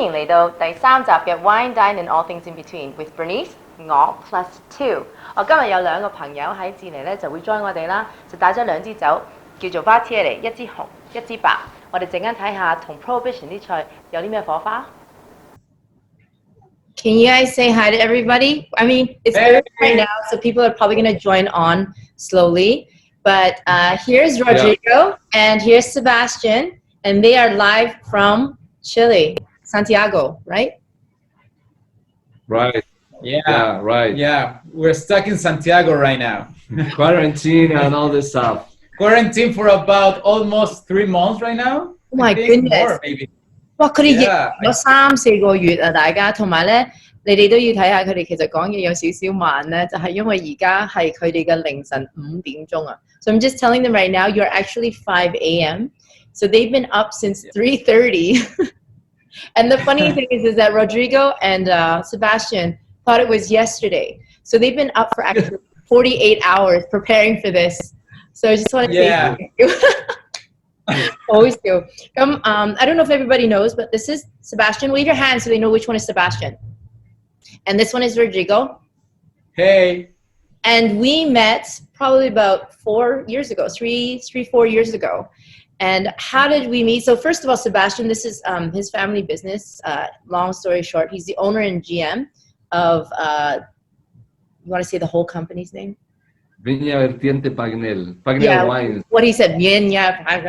迎嚟到第三集嘅 Wine, Dine and All Things in Between with Bernice 我 plus two。我今日有兩個朋友喺智利咧就會 join 我哋啦，就帶咗兩支酒，叫做 Varieties， 一支紅，一支白。我哋陣間睇下同 Prohibition 啲菜有啲咩火花。Can you guys say hi to everybody? I mean, it's early right now, so people are probably going to join on slowly. But here's Rodrigo, and here's Sebastian, and they are live from Chile, Santiago, right? Right. Yeah, right. Yeah, we're stuck in Santiago right now. Quarantine and all this stuff. Quarantine for about almost 3 months right now. Oh my goodness. More, maybe. 哇！佢哋疫咗3-4個月啊，大家同埋咧，你哋都要睇下佢哋其實講嘢有少少慢咧，就係因為而家係佢哋嘅凌晨5點鐘啊。So I'm just telling them right now, you're actually 5 a.m. So they've been up since 3:30. And the funny thing is that Rodrigo and Sebastian thought it was yesterday. So they've been up for actually 48 hours preparing for this. So I just want to say thank you. Always do. I don't know if everybody knows, but this is Sebastian. Wave your hand so they know which one is Sebastian. And this one is Rodrigo. Hey. And we met probably about 4 years ago, 4 years ago. And how did we meet? So first of all, Sebastian, this is his family business. Long story short, he's the owner and GM of, you want to say the whole company's name? Vertiente Pagnel wines. What he said, Viña. I'm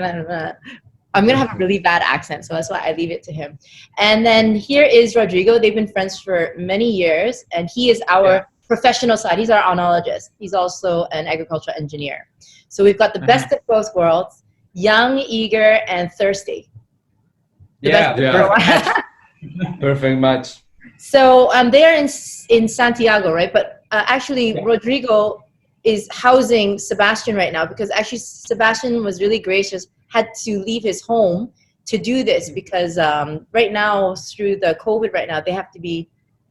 going to have a really bad accent, so that's why I leave it to him. And then here is Rodrigo. They've been friends for many years, and he is our professional side. He's our oenologist. He's also an agricultural engineer. So we've got the best of both worlds, young, eager, and thirsty. Perfect match. So they're in Santiago, right? But actually, Rodrigo is housing Sebastian right now because actually Sebastian was really gracious, had to leave his home to do this because right now through the COVID right now,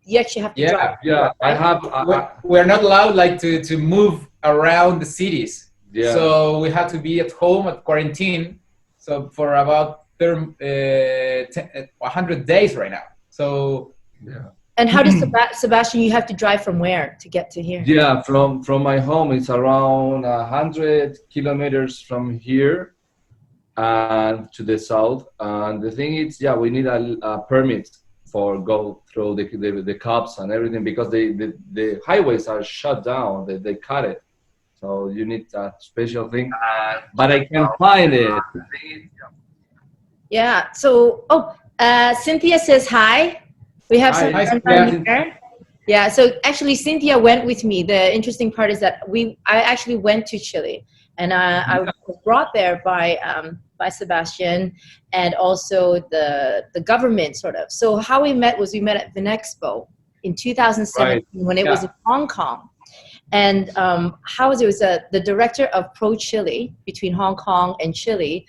you actually have to drive. Yeah, right? We're not allowed like to move around the cities. Yeah. So we have to be at home at quarantine. So for about 100 days right now. So yeah. And how does Sebastian, you have to drive from where to get to here? Yeah, from my home, it's around 100 kilometers from here and to the south. And the thing is, we need a permit for go through the cops and everything because the highways are shut down. They cut it. So you need a special thing. But I can't find it. Yeah. So, Cynthia says hi. We have some here. Yeah, so actually Cynthia went with me. The interesting part is that I actually went to Chile, and I was brought there by Sebastian and also the government sort of. So how we met was we met at Vinexpo in 2017 when it was in Hong Kong. And how was it? It was the director of Pro Chile between Hong Kong and Chile,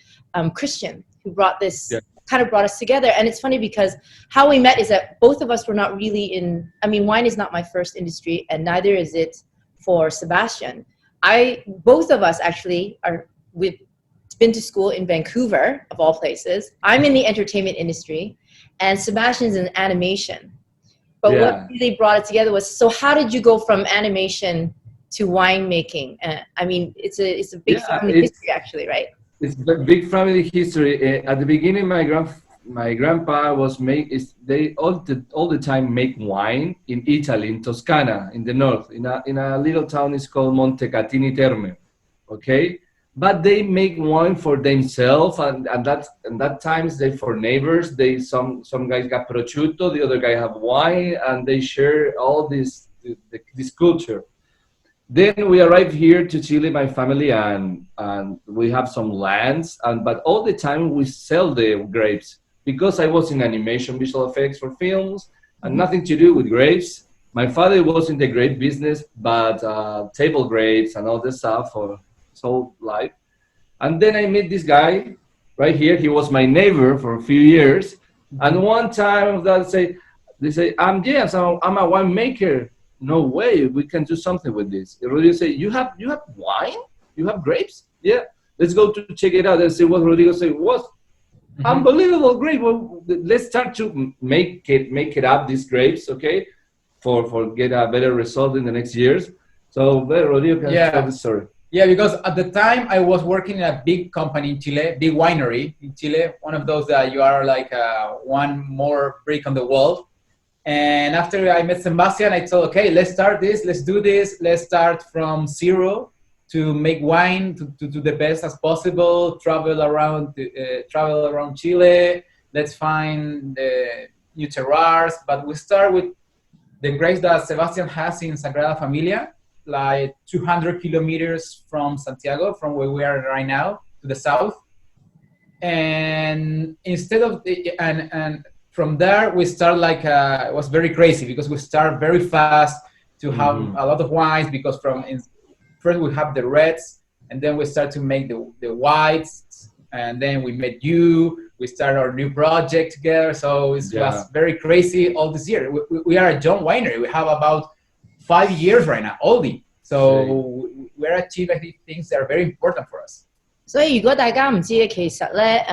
Christian, who brought this. Yeah. Kind of brought us together. And it's funny because how we met is that both of us were not really wine is not my first industry and neither is it for Sebastian. Both of us actually we've been to school in Vancouver of all places. I'm in the entertainment industry and Sebastian's in animation. But what really brought it together was, so how did you go from animation to winemaking? It's a big family history actually, right? It's a big family history. At the beginning, my grandpa was they all the time make wine in Italy, in Toscana, in the north, in a little town is called Montecatini Terme, okay? But they make wine for themselves, and that times they for neighbors. Some guys got prosciutto, the other guy have wine, and they share all this culture. Then we arrived here to Chile, my family, and we have some lands, but all the time we sell the grapes because I was in animation, visual effects for films, and nothing to do with grapes. My father was in the grape business, but table grapes and all this stuff for his whole life. And then I met this guy right here. He was my neighbor for a few years, and one time they say, I'm James, I'm a winemaker. No way, we can do something with this. Rodrigo say, you have wine? You have grapes? Yeah, let's go to check it out and see what Rodrigo say. What? Unbelievable, great. Well, let's start to make it up, these grapes, okay, for get a better result in the next years. So, Rodrigo can tell the story. Yeah, because at the time I was working in a big company in Chile, big winery in Chile, one of those that you are like one more brick on the wall. And after I met Sebastian, I thought, okay, let's start this, let's do this, let's start from zero to make wine to do the best as possible, travel around Chile, let's find the new terroirs. But we start with the grapes that Sebastian has in Sagrada Familia, like 200 kilometers from Santiago, from where we are right now, to the south. And instead of and from there we start like it was very crazy because we start very fast to have a lot of wines, because first we have the reds, and then we start to make the whites, and then we met you. We start our new project together, so it was very crazy all this year. We are a young winery. We have about 5 years right now, only. So we're achieving things that are very important for us. 所以如果大家唔知咧，其實咧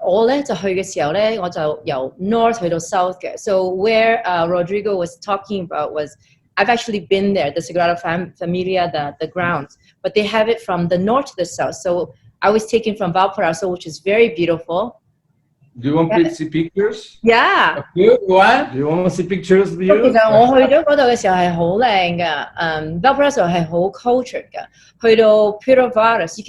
我咧就去嘅時候咧，我就由 north 去到 south 嘅。So where Rodrigo was talking about was, I've actually been there, the Sagrada Familia, the grounds, but they have it from the north to the south. So I was taken from Valparaiso, which is very beautiful. Do you want to see pictures? Yeah. You want? Do you want to see pictures of you? 其實我去咗嗰度嘅時候係好靚㗎，Valparaiso 係好 cultured 㗎。去到 Puerto Varas, you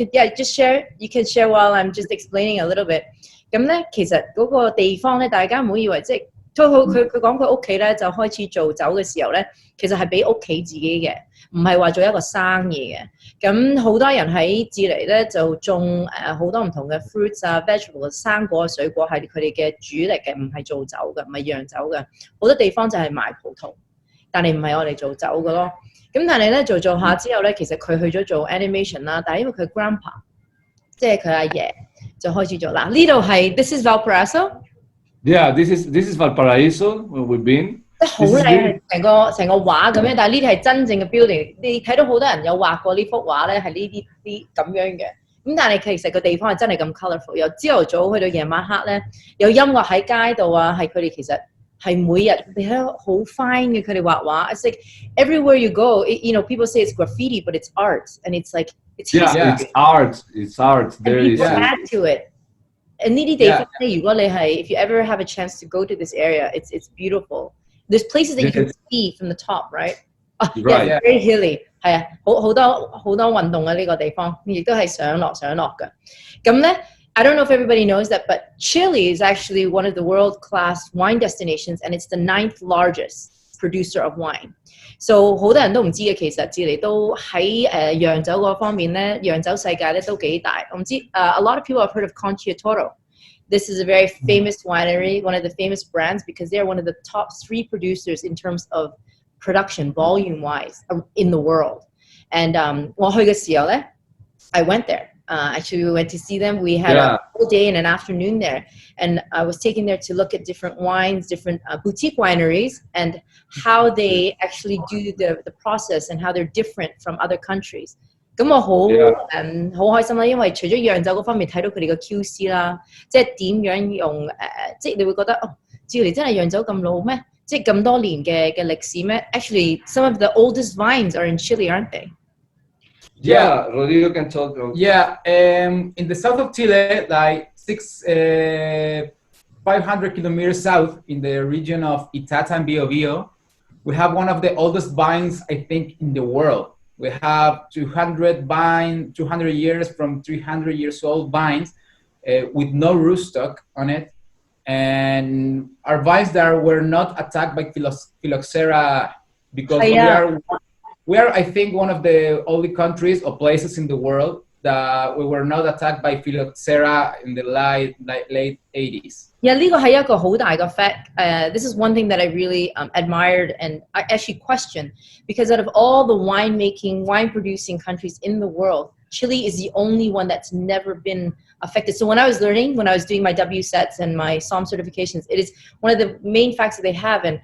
can share while I'm just explaining a little bit. 咁咧，其實嗰個地方咧，大家唔好以為即係都好，佢講佢屋企咧就開始做酒嘅時候咧，其實係俾屋企自己嘅，唔係話做一個生意嘅。咁好多人喺智利咧就種好多唔同嘅 fruits 啊、vegetables、生果、水果係佢哋嘅主力嘅，唔係做酒嘅，唔係釀酒嘅。好多地方就係賣葡萄，但係唔係我哋做酒嘅咯。咁但係咧做下之後咧，其實佢去咗做 animation 啦，但係因為佢 grandpa 即係佢阿爺就開始做啦。呢度係 This is Valparaiso。Yeah, this is Valparaiso where we've been. 即係好靚，成個畫咁樣，但係呢啲係真正嘅 building。你睇到好多人有畫過呢幅畫咧，係呢啲咁樣嘅。咁但係其實個地方係真係咁 colourful， 由朝頭早去到夜晚黑咧，有音樂喺街度啊，係佢哋其實係每日你睇到好 fine 嘅佢哋畫畫。It's like everywhere you go, people say it's graffiti, but it's art, and it's like it's it's art. It's art. There is add to it. 呢啲地方咧，如果你係 if you ever have a chance to go to this area, it's beautiful. There's places that you can see from the top, right? Right. Very hilly. 係啊，好多運動嘅呢個地方，亦都係上落嘅。咁咧 I don't know if everybody knows that, but Chile is actually one of the world-class wine destinations, and it's the 9th largest producer of wine. So 好多人都唔知嘅，其實智利都喺釀酒嗰方面咧，釀酒世界咧都幾大。我唔知a lot of people have heard of Concha Toro. This is a very famous winery, one of the famous brands, because they're one of the top 3 producers in terms of production, volume-wise, in the world. And 我去嘅時候咧 I went there. Actually, we went to see them. We had a whole day and an afternoon there. And I was taken there to look at different wines, different boutique wineries, and how they actually do the process and how they're different from other countries. 咁我好開心啦，因為除咗釀酒嗰方面睇到佢哋嘅 QC 啦，即係點樣用即係你會覺得智利真係釀酒咁老咩？即係咁多年嘅歷史咩 ？Actually, some of the oldest vines are in Chile, aren't they? Yeah, Rodrigo can talk. Yeah, in the south of Chile, like 500 kilometers south, in the region of Itata and Biobío, we have one of the oldest vines, I think, in the world. We have 200 years from 300 years old vines with no rootstock on it. And our vines that were not attacked by phylloxera, because we are, I think, one of the only countries or places in the world that we were not attacked by phylloxera in the late 80s. Yeah, 呢個係一個好大嘅 fact. This is one thing that I really admired and I actually questioned, because out of all the wine producing countries in the world, Chile is the only one that's never been affected. So when I was doing my W sets and my SOM certifications, it is one of the main facts that they have. And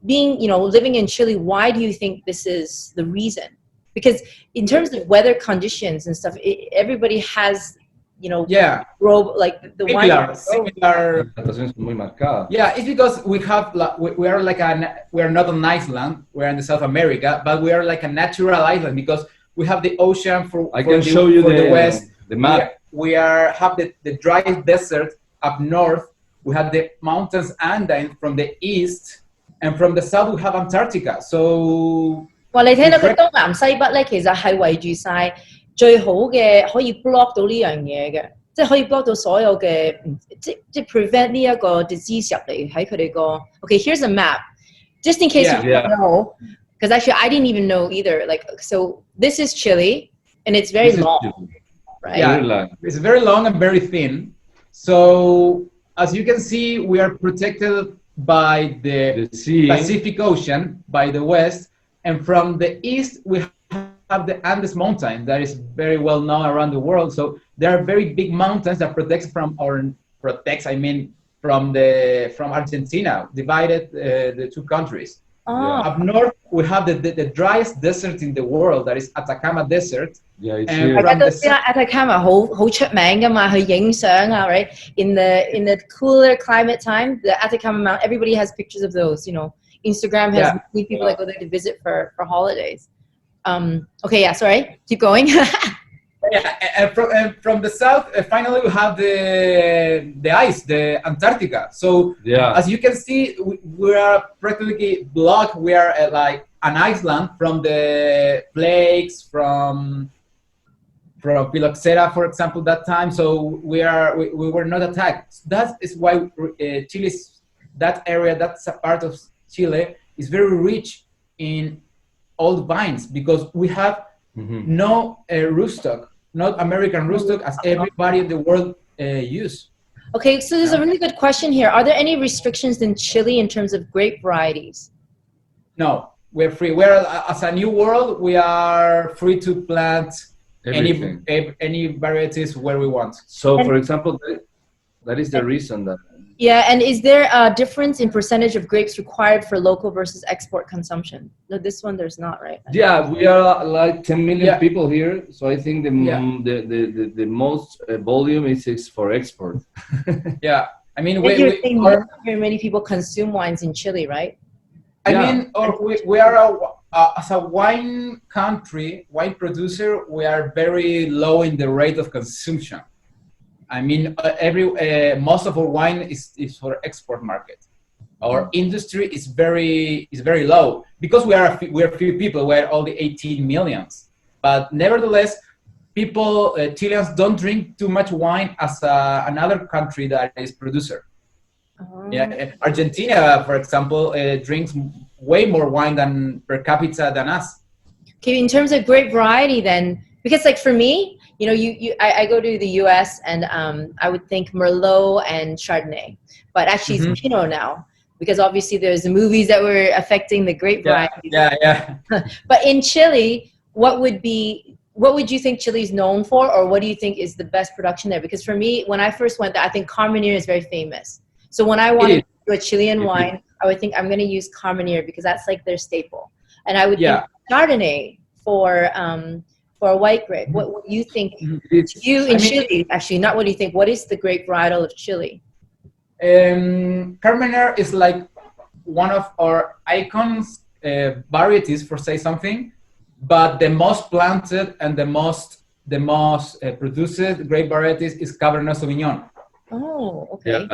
being, living in Chile, why do you think this is the reason? Because in terms of weather conditions and stuff, everybody has grow like the wine. Similar. Yeah, it's because we are not an island. We're in the South America, but we are like a natural island because we have the ocean I can show you the west. The map. We have the dry desert up north. We have the mountains Andine from the east, and from the south we have Antarctica. So 話你聽到佢東南西北咧，其實係圍住晒最好嘅，可以 block 到呢樣嘢嘅，即係可以 block 到所有嘅，即 prevent 呢一個 disease 入嚟喺佢哋個。Okay, here's a map, just in case you don't know, because actually I didn't even know either. Like, so this is Chile, and it's very long, right? Yeah, it's very long and very thin. So as you can see, we are protected by the Pacific Ocean by the west. And from the east, we have the Andes mountain that is very well known around the world. So there are very big mountains that from Argentina, divided the two countries. Up north, we have the driest desert in the world, that is Atacama Desert. Yeah, it's here. Atacama 好出名㗎嘛，去影相啊 right? In the cooler climate time, the Atacama Mountain, everybody has pictures of those, Instagram has many people that go there to visit for holidays. Okay, sorry, keep going. And from the south, finally we have the ice, the Antarctica. So as you can see, we are practically blocked. We are like an island from the plagues, from Phylloxera, for example, that time. So we were not attacked. That is why Chile's that area, that's a part of Chile, is very rich in old vines because we have no rootstock, not American rootstock as everybody in the world use. Okay, so there's a really good question here. Are there any restrictions in Chile in terms of grape varieties? No, we're free. As a new world, we are free to plant any varieties where we want. So, for example, that is the reason that. Yeah, and is there a difference in percentage of grapes required for local versus export consumption? No, this one there's not, right? Yeah, we are like 10 million people here, so I think the most volume is for export. Yeah, I mean, many people consume wines in Chile, right? I mean, we are as a wine country, wine producer, we are very low in the rate of consumption. I mean, most of our wine is for export market. Our industry is very low because we are few people. We're only 18 millions, but nevertheless, Chileans don't drink too much wine as another country that is producer. Yeah, Argentina, for example, drinks way more wine than per capita than us. Okay, in terms of grape variety, then, because like for me. I go to the U.S. and I would think Merlot and Chardonnay, but actually it's Pinot now because obviously there's the movies that were affecting the grape varieties. Yeah. But in Chile, what would you think Chile is known for, or what do you think is the best production there? Because for me, when I first went there, I think Carmenere is very famous. So when I wanted to do a Chilean wine, I would think I'm going to use Carmenere because that's like their staple, and I would think Chardonnay for a white grape. What do you think? Chile, actually, not what do you think? What is the grape varietal of Chile? Carmenere is like one of our icons varieties, for say something, but the most planted and the most produced grape varieties is Cabernet Sauvignon. Oh, okay.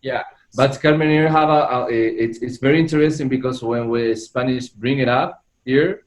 Yeah. But Carmenere have it's very interesting because when we Spanish bring it up here,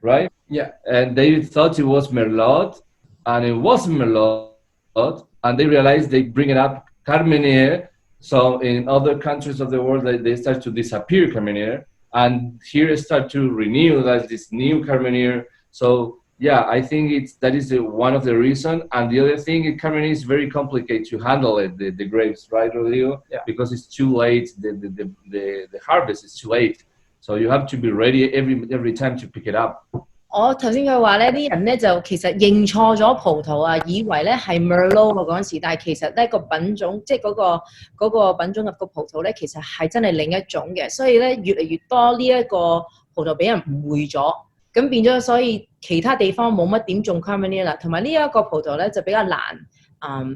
right? Yeah. And they thought it was Merlot, and it wasn't Merlot, and they realized they bring it up Carmenere. So in other countries of the world, they start to disappear Carmenere, and here start to renew this new Carmenere. So yeah, I think that is one of the reasons. And the other thing, Carmenere is very complicated to handle the grapes, right, Rodrigo? Yeah. Because it's too late. The harvest is too late. So you have to be ready every time to pick it up. 頭先佢話咧，啲人咧就其實認錯咗葡萄啊，以為咧係 Merlot 嗰陣時，但係其實咧個品種，即係嗰個品種嘅個葡萄咧，其實係真係另一種嘅，所以咧越嚟越多呢一個葡萄俾人誤會咗，咁變咗所以其他地方冇乜點種 Carmenere啦，同埋呢一個葡萄咧就比較難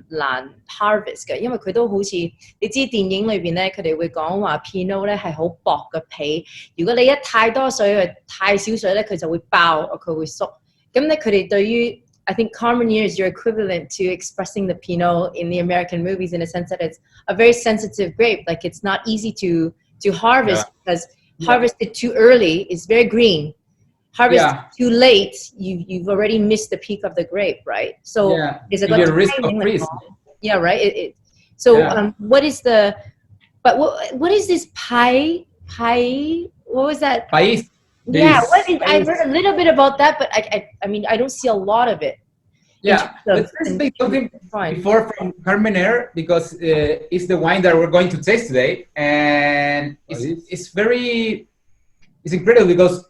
難 harvest 嘅，因為佢都好似你知電影裏邊咧，佢哋會講話 Pinot 咧係好薄嘅皮，如果你一太多水太少水咧，佢就會爆，佢會縮。咁咧佢哋對於 I think Carmenere is your equivalent to expressing the Pinot in the American movies in a sense that it's a very sensitive grape. Like it's not easy to harvest because harvested too early is very green. Harvested too late, you've already missed the peak of the grape, right? So there's a risk of freeze. Yeah, right. What is the? But what is this pie? What was that? País. Yeah, I've heard a little bit about that, but I mean, I don't see a lot of it. Yeah, let's say something before from Carmenere because it's the wine that we're going to taste today, and it's incredible because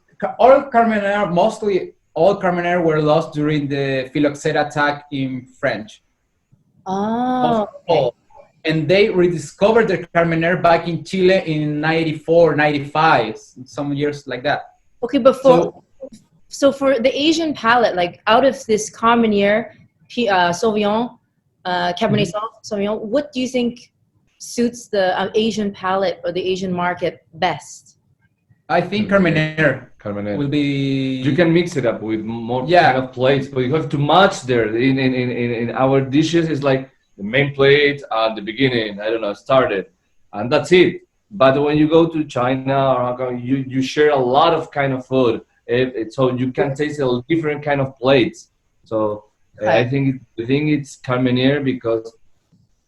mostly all Carmenere were lost during the phylloxera attack in French. Oh, okay. And they rediscovered the Carmenere back in Chile in 94, 95, some years like that. Okay, so for the Asian palate, like out of this Carmenere, Sauvignon, Cabernet Sauvignon, what do you think suits the Asian palate or the Asian market best? I think Carmenere will be. You can mix it up with more kind of plates, but you have too much there. In our dishes, it's like the main plate at the beginning. I don't know, started, and that's it. But when you go to China or Hong Kong, you share a lot of kind of food. So you can taste a different kind of plates. So I think it's Carmenere because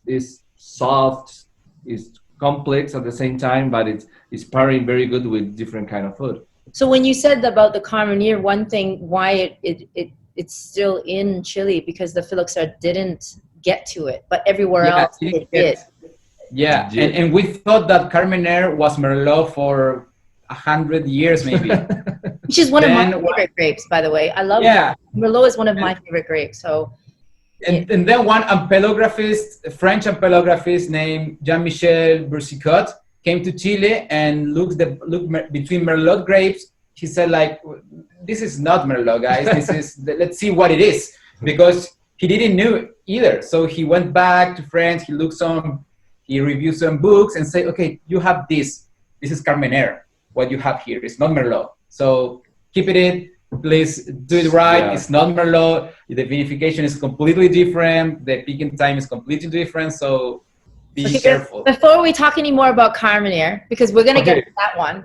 it's soft, it's complex at the same time, but it's pairing very good with different kind of food. So when you said about the Carmenere, one thing why it's still in Chile because the phylloxera didn't get to it, but everywhere else it did. Yeah, and we thought that Carmenere was Merlot for 100 years maybe. Which is one of my favorite grapes, by the way. I love it. Merlot is one of my favorite grapes. So, and then one French ampelographist named Jean-Michel Boursicot came to Chile and looked between Merlot grapes. He said, like, this is not Merlot, guys. This is let's see what it is, because he didn't know either. So he went back to France. He reviewed some books and said, okay, you have this. This is Carmenere. What you have here is not Merlot. So keep it in. Please do it right. Yeah. It's not Merlot. The vinification is completely different. The picking time is completely different. So be careful. Before we talk any more about Carmenere, because we're going to get to that one.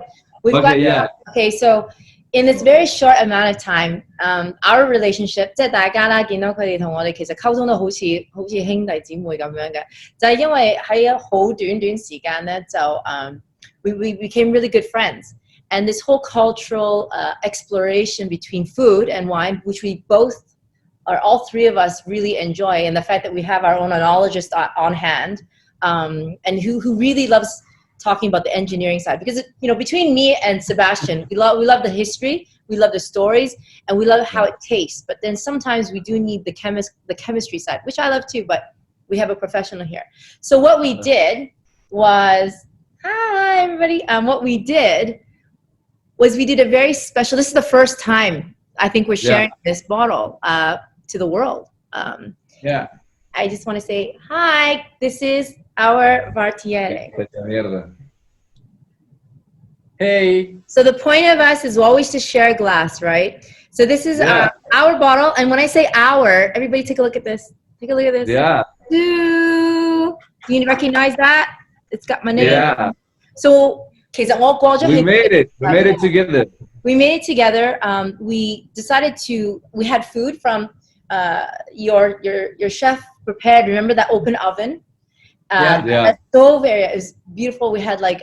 So in this very short amount of time, our relationship, 即係大家啦，見到佢哋同我哋其實溝通得好似兄弟姊妹咁樣嘅，就係因為喺好短時間咧，就we became really good friends. And this whole cultural exploration between food and wine, which we all three of us really enjoy, and the fact that we have our own enologist on hand, and who really loves talking about the engineering side, because between me and Sebastian, we love the history, we love the stories, and we love how it tastes. But then sometimes we do need the chemistry side, which I love too. But we have a professional here. So what we did was, hi everybody. What we did was we did a very special. This is the first time I think we're sharing this bottle to the world. I just want to say hi. This is our Vertiente. Hey. So the point of us is always to share a glass, right? So this is our bottle, and when I say our, everybody take a look at this. Take a look at this. Yeah. Do you recognize that? It's got my name. Yeah. So we made it. We made it together. We made it together. We decided we had food from your chef prepared. Remember that open oven? That stove area. It was beautiful. We had like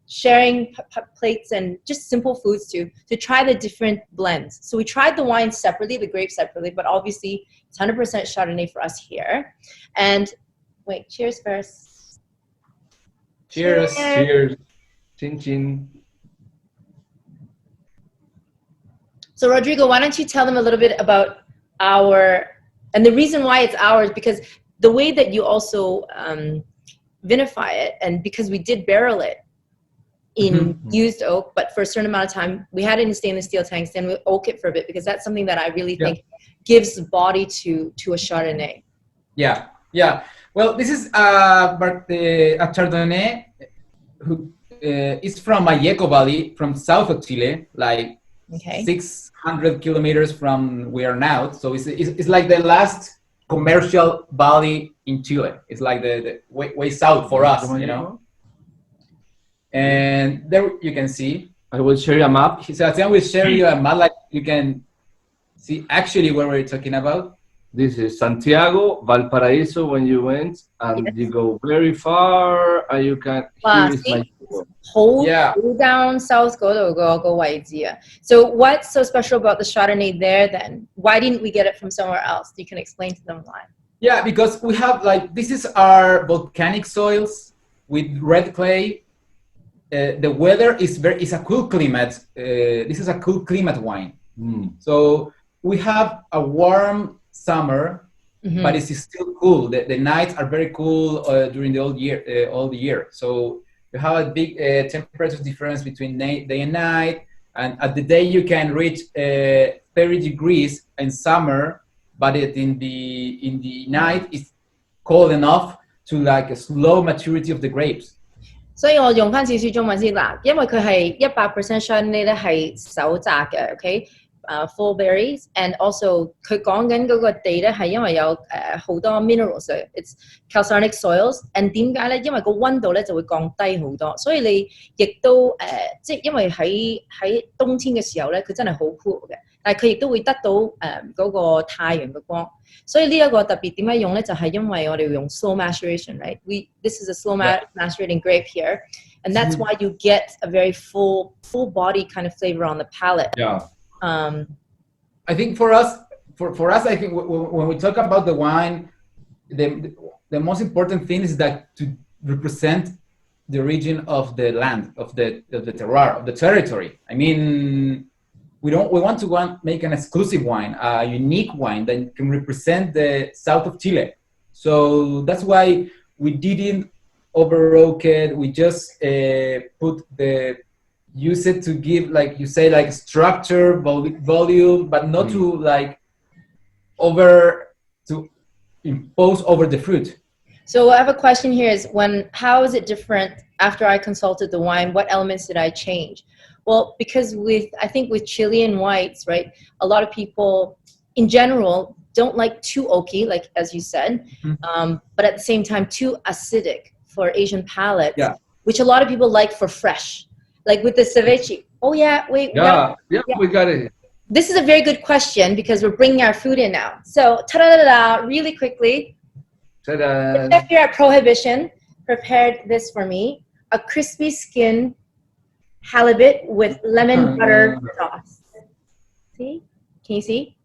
sharing plates and just simple foods to try the different blends. So we tried the wine separately, the grapes separately, but obviously it's 100% Chardonnay for us here. And wait, cheers first. Cheers. Cheers. Chin chin. So Rodrigo, why don't you tell them a little bit about and the reason why it's ours, because the way that you also vinify it, and because we did barrel it in used oak, but for a certain amount of time, we had it in stainless steel tanks, then we oak it for a bit, because that's something that I really think gives body to a Chardonnay. Yeah, Yeah. Well, this is a Chardonnay who is from Mayeco Valley, from south of Chile, like 600 kilometers from where we are now. So it's like the last commercial valley in Chile. It's like the way south for us, you know. And there you can see. I will share you a map. Sebastian will share you a map, like you can see actually where we're talking about. This is Santiago, Valparaiso when you went, and you go very far, and you can. Here is my whole down south go So what's so special about the Chardonnay there then? Why didn't we get it from somewhere else? You can explain to them why. Yeah, because we have this is our volcanic soils with red clay. The weather is a cool climate. This is a cool climate wine. So we have a warm summer, but it's still cool. The nights are very cool during the all the year. So you have a big temperature difference between day and night. And at the day you can reach 30 degrees in summer, but in the night it's cold enough to like a slow maturity of the grapes. 所以我用翻少少中文先嗱，因為佢係100% Chardonnay 咧係手榨嘅 ，full berries and also 佢講緊嗰個地咧係因為有好多 minerals 嘅 ，it's calcinic soils and 點解咧？因為個溫度咧就會降低好多，所以你亦都即係因為喺冬天嘅時候咧，佢真係好 cool 嘅，但係佢亦都會得到嗰個太陽嘅光。所以呢一個特別點解用咧，就係因為我哋用 slow maceration, right? This is a slow macerating grape here, and that's why you get a very full body kind of flavor on the palate. Yeah. I think for us, I think when we talk about the wine, the most important thing is that to represent the region of the land, of the terroir, of the territory. I mean, we want to make an exclusive wine, a unique wine that can represent the south of Chile. So that's why we didn't over-oak it. We just use it to give, like you say, like structure, volume, but not to like to impose over the fruit. So I have a question here: how is it different after I consulted the wine? What elements did I change? Well, because I think with Chilean whites, right, a lot of people in general don't like too oaky, like as you said, but at the same time too acidic for Asian palates, which a lot of people like for fresh. Like with the ceviche. Oh yeah, wait. Yeah, we got it. This is a very good question because we're bringing our food in now. So, ta-da-da-da, really quickly. Ta-da. The chef here at Prohibition prepared this for me. A crispy skin halibut with lemon butter sauce. See? Can you see?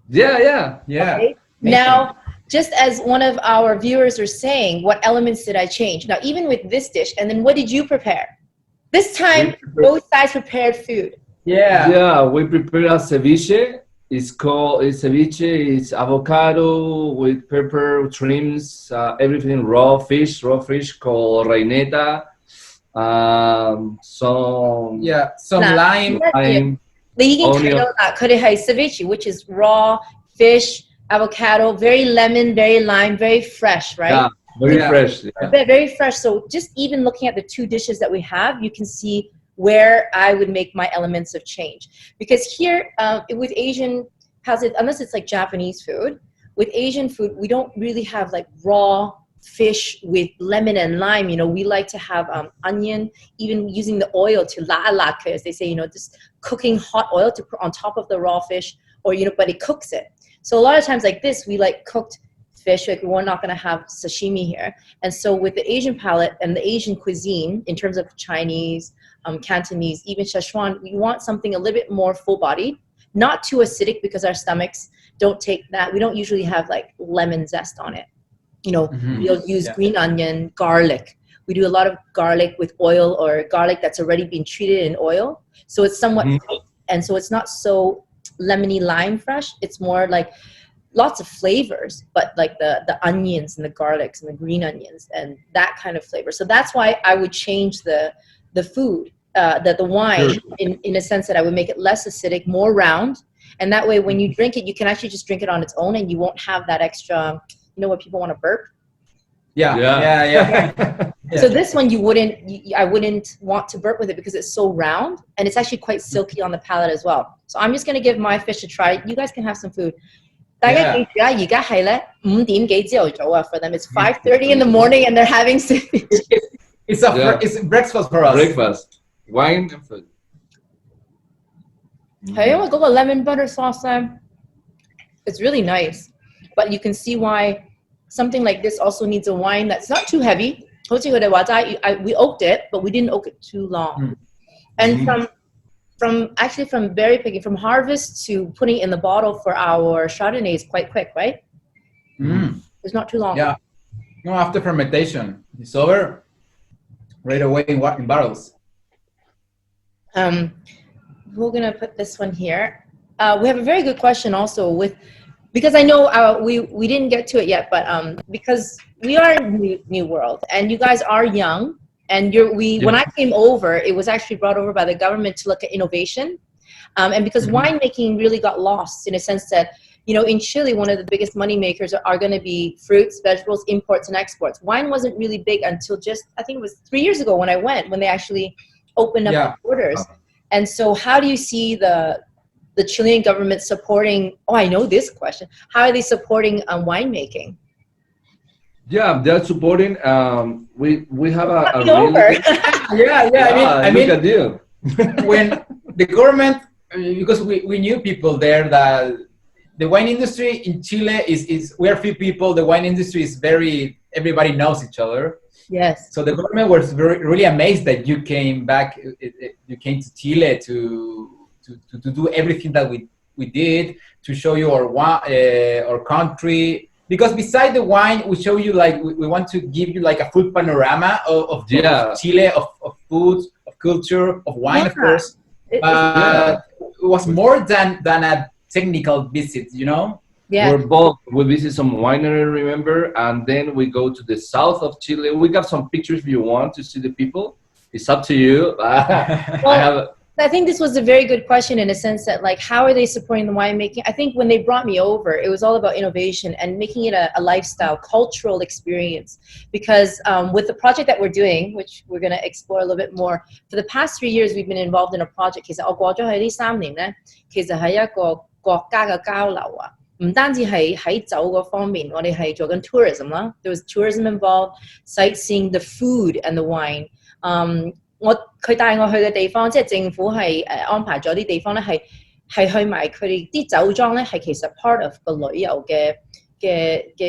Yeah. Okay. Now, just as one of our viewers are saying, what elements did I change? Now, even with this dish, and then what did you prepare? This time, both sides prepared food. Yeah, we prepared a ceviche. It's ceviche. It's avocado with pepper, shrimps, everything raw fish called reineta. Some lime, onion. Ceviche, which is raw fish, avocado, very lemon, very lime, very fresh, right? Yeah. Fresh. Yeah. Very fresh. So just even looking at the two dishes that we have, you can see where I would make my elements of change. Because here, with Asian, unless it's like Japanese food, with Asian food, we don't really have like raw fish with lemon and lime. You know, we like to have onion, even using the oil to la'alaka, as they say, just cooking hot oil to put on top of the raw fish, or, but it cooks it. So a lot of times like this, we like cooked fish, like we're not going to have sashimi here. And so with the Asian palate and the Asian cuisine, in terms of Chinese, Cantonese, even Szechuan, we want something a little bit more full-bodied, not too acidic because our stomachs don't take that. We don't usually have like lemon zest on it. We'll use green onion, garlic. We do a lot of garlic with oil, or garlic that's already been treated in oil. So it's somewhat light, and so it's not so lemony lime fresh. It's more like lots of flavors, but like the onions and the garlics and the green onions and that kind of flavor. So that's why I would change the food, the wine, in a sense that I would make it less acidic, more round. And that way when you drink it, you can actually just drink it on its own and you won't have that extra you know, when people want to burp. Yeah. So this one I wouldn't want to burp with it because it's so round and it's actually quite silky on the palate as well. So I'm just gonna give my fish a try. You guys can have some food. For them, it's 5:30 in the morning and they're having ceviche. It's breakfast for us. Breakfast, wine and food. 係因為嗰個 lemon butter sauce it's really nice. But you can see why something like this also needs a wine that's not too heavy. 好似佢哋話齋, we oaked it, but we didn't oak it too long. And from berry picking, from harvest to putting it in the bottle for our Chardonnay is quite quick, right? It's not too long. Yeah. No, after fermentation, it's over right away in barrels. We're gonna put this one here. We have a very good question also because I know we didn't get to it yet, but because we are new world and you guys are young. And when I came over, it was actually brought over by the government to look at innovation. And because winemaking really got lost in a sense that, you know, in Chile, one of the biggest money makers are going to be fruits, vegetables, imports, and exports. Wine wasn't really big until I think it was 3 years ago when I went, when they actually opened up the borders. And so how do you see the Chilean government supporting, I know this question, how are they supporting winemaking? Yeah, they're supporting. We have a really I mean, look at you. When the government, because we knew people there that the wine industry in Chile is we are few people. The wine industry is everybody knows each other. Yes. So the government was really amazed that you came back. You came to Chile to do everything that we did, to show you our country. Because beside the wine, we show you we want to give you a full panorama of Chile, of foods, of culture, of wine, of course. It was more than a technical visit, you know? Yeah. We visit some winery, remember? And then we go to the south of Chile. We got some pictures if you want to see the people. It's up to you. I think this was a very good question in a sense that, how are they supporting the winemaking? I think when they brought me over, it was all about innovation and making it a lifestyle, cultural experience. Because with the project that we're doing, which we're going to explore a little bit more, for the past 3 years, we've been involved in a project. 其實我過咗去呢3年呢，其實係一個國家嘅交流啊。唔單止係喺酒嗰方面，我哋係做緊 tourism 啦。There was tourism involved, sightseeing, the food and the wine. 佢帶我去嘅地方，即係政府係安排咗啲地方咧，係去埋佢哋啲酒莊咧，係其實 part of 個旅遊嘅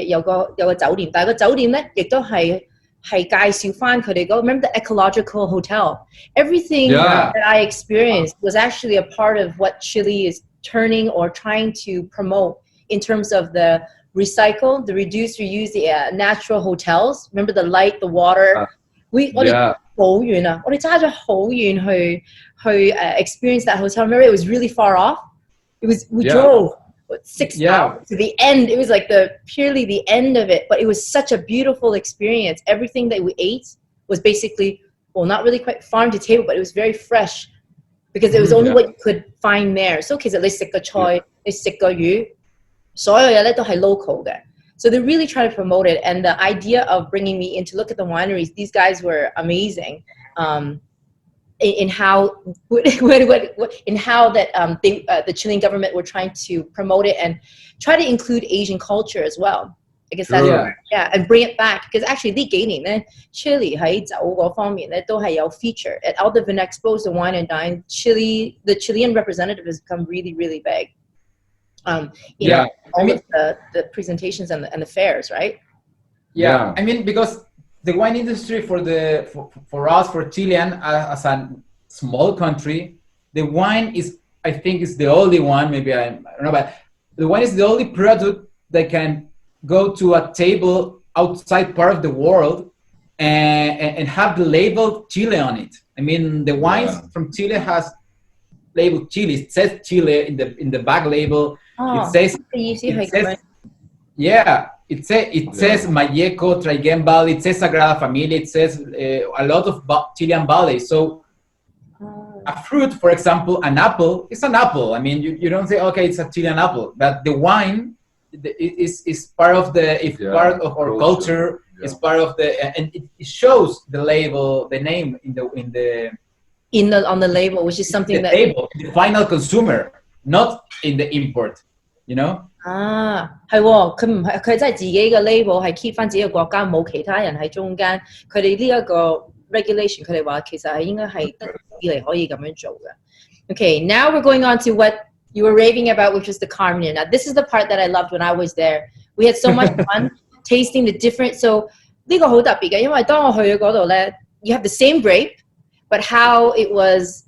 有個酒店，但係個酒店咧亦都係介紹翻佢哋嗰個 remember the ecological hotel. Everything that I experienced was actually a part of what Chile is turning or trying to promote in terms of the recycle, the reduce, reuse, the natural hotels. Remember the light, the water. 好遠啊！我哋揸咗好遠去experience that hotel. Remember, it was really far off. We drove 6 hours to the end. It was purely the end of it, but it was such a beautiful experience. Everything that we ate was basically, not really quite farm to table, but it was very fresh because it was only what you could find there. So 其實你食個菜，你食個魚，所有嘢咧都係 local 嘅。So they really try to promote it, and the idea of bringing me in to look at the wineries, these guys were amazing in how that the Chilean government were trying to promote it and try to include Asian culture as well. I guess that's and bring it back because actually 呢幾年咧 Chile 喺酒嗰方面咧都係有 feature at all the Vinexpos, the Wine and Dine. The Chilean representative has become really, really big. All of the presentations and the fairs, right? Yeah, I mean, because the wine industry for us, for Chilean, as a small country, the wine I think is the only one, maybe I don't know, but the wine is the only product that can go to a table outside part of the world and have the label Chile on it. I mean, the wines from Chile has label Chile. It says Chile in the back label. It says Malleco, Traiguembal, it says Sagrada Familia, it says a lot of Chilean valleys. So a fruit, for example, an apple, it's an apple. I mean, you don't say, okay, it's a Chilean apple. But the wine is part of part of our culture. It's part of and it shows the label, the name on the label, which is something that label, the final consumer, not in the import, you know. 係喎，佢真係自己嘅 label 係 keep 翻自己嘅國家，冇其他人喺中間。佢哋呢一個 regulation，佢哋話其實係應該係得以嚟可以咁樣做嘅。Okay, now we're going on to what you were raving about, which is the Carmenere. Now this is the part that I loved when I was there. We had so much fun tasting the different. So 呢個好特別嘅，因為當我去嗰度咧 you have the same grape, but how it was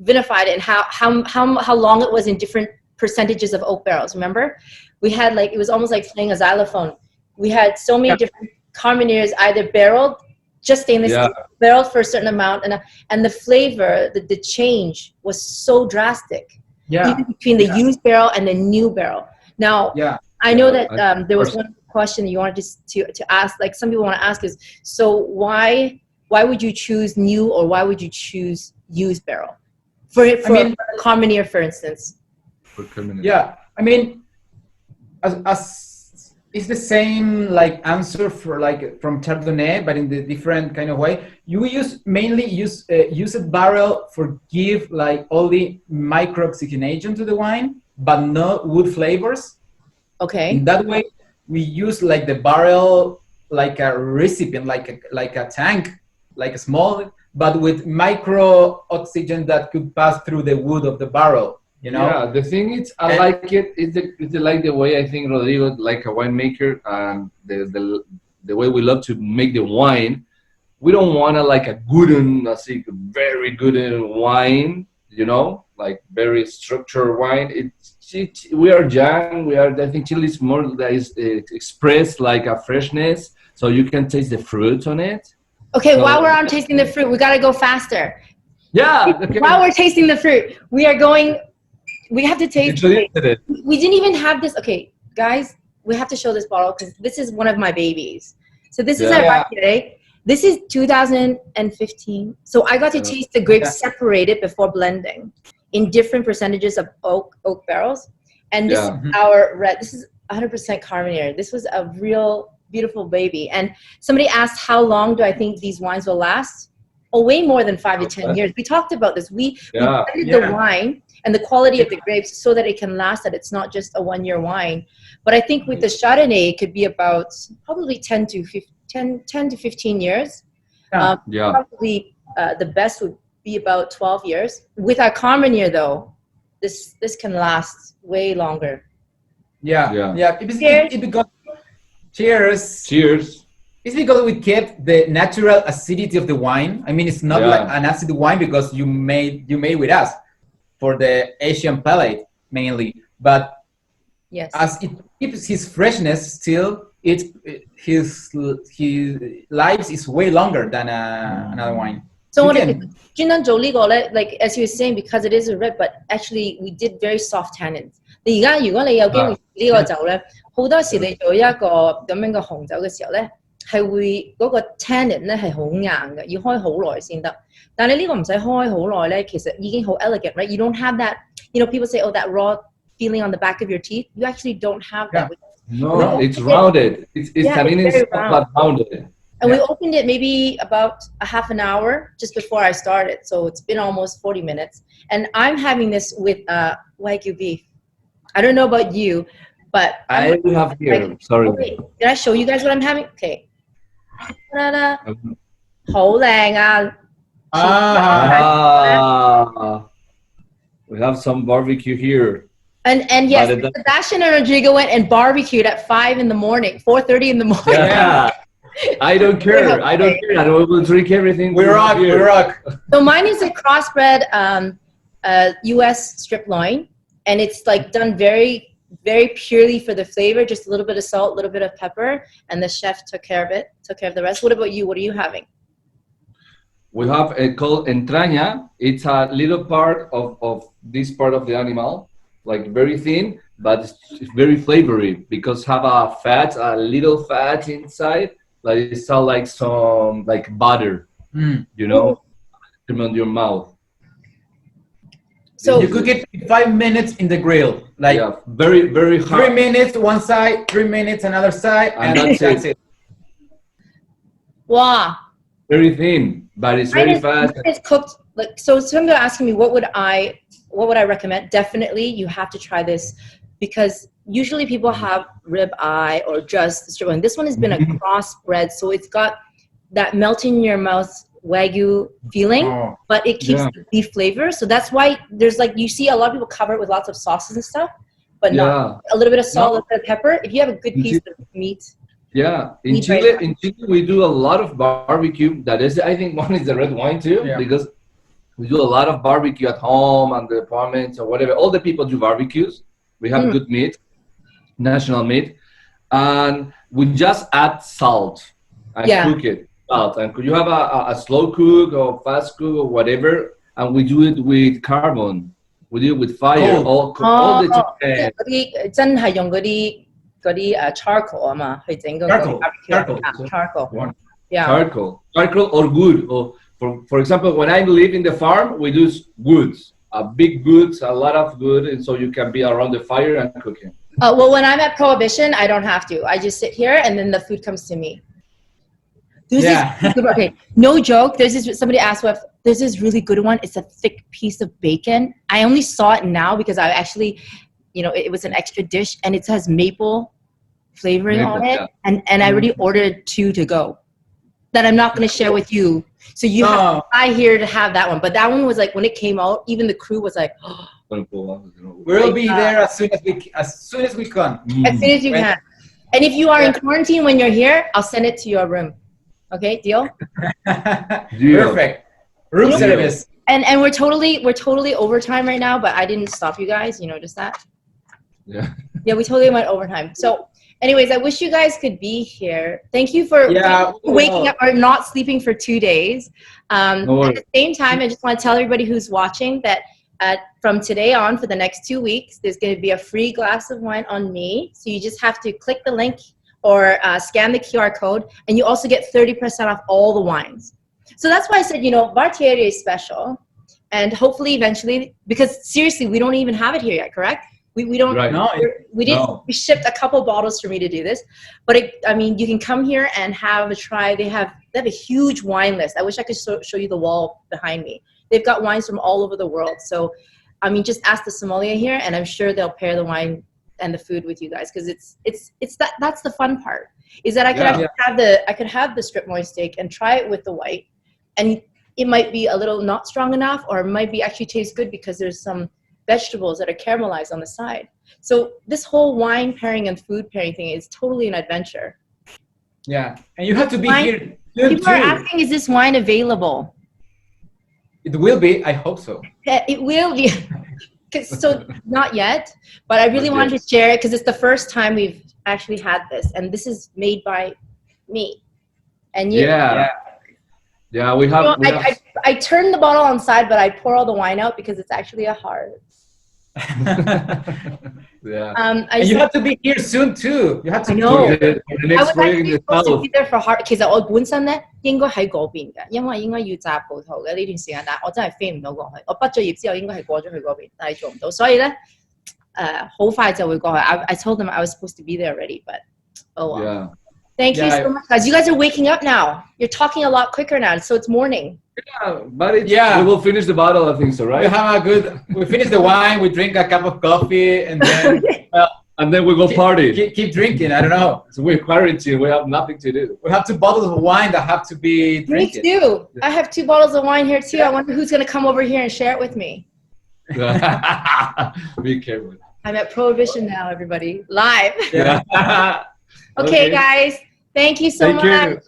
vinified and how long it was in different percentages of oak barrels. Remember, we had like, it was almost like playing a xylophone. We had so many different Carmeneres, either barreled, just stainless steel, barreled for a certain amount, and the flavor, the change was so drastic. Even between the used barrel and the new barrel. Now, I know that there was one question you wanted to ask. Like some people want to ask is, so why would you choose new or why would you choose used barrel for Carmenere, for instance? Yeah, I mean, as it's the same like answer for like from Chardonnay, but in the different kind of way. You mainly use a barrel for give like all the micro oxygenation to the wine, but no wood flavors. Okay. In that way, we use like the barrel like a recipient, like a tank, like a small, but with micro oxygen that could pass through the wood of the barrel. You know? Yeah, the thing is, I like it. It's like the way I think Rodrigo, like a winemaker, and the way we love to make the wine. We don't want like a gooden, very good wine, you know, like very structured wine. We are young. I think Chile is more that is expressed like a freshness, so you can taste the fruit on it. Okay, so, while we're on tasting the fruit, we gotta go faster. Yeah. Okay. While we're tasting the fruit, we have to taste it. We didn't even have this. Okay, guys, we have to show this bottle because this is one of my babies. So this is our today. This is 2015. So I got to taste the grapes separated before blending in different percentages of oak barrels. And this is our red. This is 100% Carmenere. This was a real beautiful baby. And somebody asked, how long do I think these wines will last? Oh, way more than 5 to 10 years. We talked about this. We blended the wine and the quality of the grapes so that it can last, that it's not just a 1-year wine. But I think with the Chardonnay, it could be about probably 10 to 15 years. Probably the best would be about 12 years. With our Carmenere, though, this can last way longer. It because, cheers. It's because we kept the natural acidity of the wine. I mean, it's not like an acid wine because you made with us for the Asian palate mainly. But as it keeps his freshness still, his life is way longer than another wine. So like as you were saying, because it is a red, but actually we did very soft tannins. 而家如果你有機會呢個酒咧，好多時你做一個咁樣嘅紅酒嘅時候咧，係會嗰個 tannin 咧係好硬嘅，要開好耐先得。但係你呢個唔使開好耐咧，其實已經好 elegant, right? You don't have that, you know, people say, oh, that raw feeling on the back of your teeth. You actually don't have that. No, it's rounded. It's rounded. And we opened it maybe about a half an hour just before I started. So it's been almost 40 minutes. And I'm having this with Wagyu beef. I don't know about you, but I have here. Sorry. Wait, did I show you guys what I'm having? Okay. Ta-da. 好靚啊. We have some barbecue here. And yes, Sebastian and Rodrigo went and barbecued at 5 in the morning, 4:30 in the morning. Yeah. I don't care. I will drink everything. We rock. So mine is a crossbred U.S. Striploin, and it's like done very, very purely for the flavor, just a little bit of salt, a little bit of pepper, and the chef took care of the rest. What about you? What are you having? We have called entraña. It's a little part of this part of the animal, like very thin, but it's very flavory because have a little fat inside. Like it's all like some like butter, you know, on your mouth. So you cook it in 5 minutes in the grill, like very, very hot. 3 minutes one side, 3 minutes another side, and that's it. Wow. Very thin, but it's very fast. It's cooked like so. Somebody asking me what would I recommend? Definitely, you have to try this because usually people have rib eye or just the strip one. This one has been a crossbred, so it's got that melt in your mouth Wagyu feeling, but it keeps the beef flavor. So that's why there's like, you see a lot of people cover it with lots of sauces and stuff, but not a little bit of salt, a little bit of pepper. If you have a good piece of meat. Yeah, in Chile we do a lot of barbecue. That is, I think one is the red wine too, because we do a lot of barbecue at home and the apartments or whatever. All the people do barbecues. We have good meat, national meat, and we just add salt and cook it. And could you have a slow cook or fast cook or whatever, and we do it with carbon. We do it with fire all the time. Charcoal 啊嘛，去整個 charcoal. Charcoal or wood. Or for example, when I live in the farm, we use woods, big woods, a lot of wood, and so you can be around the fire and cooking. Well, when I'm at Prohibition, I don't have to. I just sit here and then the food comes to me. Okay, no joke. Somebody asked there's this really good one. It's a thick piece of bacon. I only saw it now because I actually, it was an extra dish and it has maple flavoring on it. And I already ordered 2 to go that I'm not going to share with you. So you have to fly here to have that one. But that one was like, when it came out, even the crew was like, we'll be there as soon as we can. As soon as you can. And if you are in quarantine when you're here, I'll send it to your room. Okay, deal? Perfect. Room service. And we're totally overtime right now, but I didn't stop you guys. You notice that? Yeah. Yeah, we totally went overtime. So anyways, I wish you guys could be here. Thank you for waking up or not sleeping for 2 days. At the same time, I just want to tell everybody who's watching that from today on for the next 2 weeks, there's going to be a free glass of wine on me. So you just have to click the link or scan the QR code, and you also get 30% off all the wines. So that's why I said, Vertiente is special, and hopefully eventually, because seriously, we don't even have it here yet, correct? We don't. Right. We shipped a couple bottles for me to do this, but you can come here and have a try. They have a huge wine list. I wish I could show you the wall behind me. They've got wines from all over the world. So, just ask the sommelier here, and I'm sure they'll pair the wine and the food with you guys, because that's the fun part, is that I could have the striploin steak and try it with the white, and it might be a little not strong enough, or it might be actually taste good because there's some vegetables that are caramelized on the side. So this whole wine pairing and food pairing thing is totally an adventure. Yeah, and you have to be here. People are asking, is this wine available? It will be. I hope so. It will be. So not yet, but I really wanted to share it because it's the first time we've actually had this, and this is made by me and you. Yeah, we have. I turn the bottle on side, but I pour all the wine out because it's actually a hard. You have to be here soon too. You have to know. The next week in the supposed to be there for hard. 其實我本身咧應該喺嗰邊嘅，因為應該要摘葡萄嘅呢段時間，但係我真係飛唔到過去。我畢咗業之後應該係過咗去嗰邊，但係做唔到，所以咧好快就會過去。I told them I was supposed to be there already, but oh well. Yeah. Thank you so much, guys. You guys are waking up now. You're talking a lot quicker now, so it's morning. Yeah, but we will finish the bottle, I think so, right? We finish the wine, we drink a cup of coffee, and then and then we go party. Keep drinking. I don't know. So we're quarantined. We have nothing to do. We have 2 bottles of wine that have to be drinking. Me too. I have 2 bottles of wine here too. I wonder who's going to come over here and share it with me. Be careful. I'm at Prohibition now, everybody. Live. Yeah. Okay, guys. Thank you so much.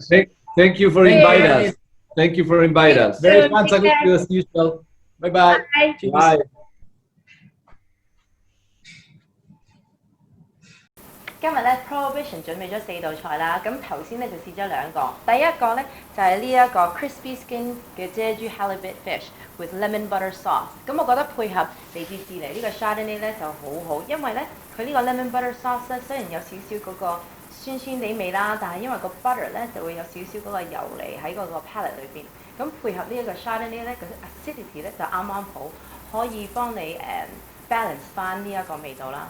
Thank you for inviting us. Thank you for inviting us. Very fun talking to you as usual. Bye-bye. Bye. 今日咧 Prohibition 準備咗4道菜啦，咁頭先咧就試咗2個，第一個咧就係呢一個 crispy skin 嘅 Jeju Halibut fish with lemon butter sauce。咁我覺得配合嚟自智利呢個 Chardonnay 咧就好好，因為咧佢呢個 lemon butter sauce 咧雖然有少少嗰個酸酸地味啦，但係因為個 butter 咧就會有少少嗰個油膩喺嗰個 palate 裏邊，咁配合呢一個 Chardonnay 咧個 acidity 咧就啱啱好，可以幫你balance 翻呢一個味道啦。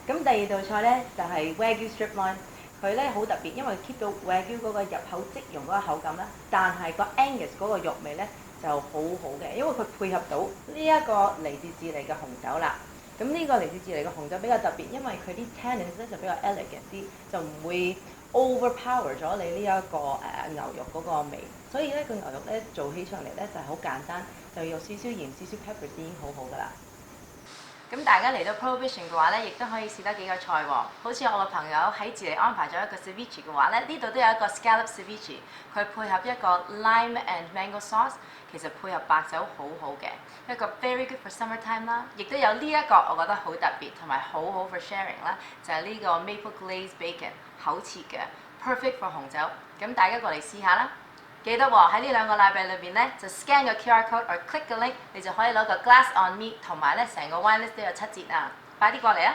咁第二道菜咧就係 Wagyu Striploin， 佢咧好特別，因為 keep 到 Wagyu 嗰個入口即溶嗰個口感啦，但係個 Angus 嗰個肉味咧就好好嘅，因為佢配合到呢一個嚟自智利嘅紅酒啦。咁呢個嚟自智利嘅紅酒比較特別，因為佢啲 tannins 咧就比較 elegant 啲，就唔會 overpower 咗你呢一個牛肉嗰個味。所以咧個牛肉咧做起上嚟咧就係好簡單，就用少少鹽、少少 pepper 已經好好噶啦。咁大家嚟到 Prohibition 嘅話咧，亦都可以試得幾個菜喎。好似我個朋友喺智利安排咗一個 ceviche 嘅話咧，呢度都有一個 Scallop Ceviche， 佢配合一個 lime and mango sauce， 其實配合白酒好好嘅，一個 very good for summertime 啦。亦都有呢一個我覺得好特別同埋好好 for sharing 啦，就係呢個 maple glazed bacon 厚切嘅 perfect for 紅酒。咁大家過嚟試下啦。記得喎，喺呢兩個禮拜裏邊咧，就 scan 個 QR code 或 click 個 link， 你就可以攞個 glass on me， 同埋咧成個 wine list 都有7折啊！快啲過嚟啊！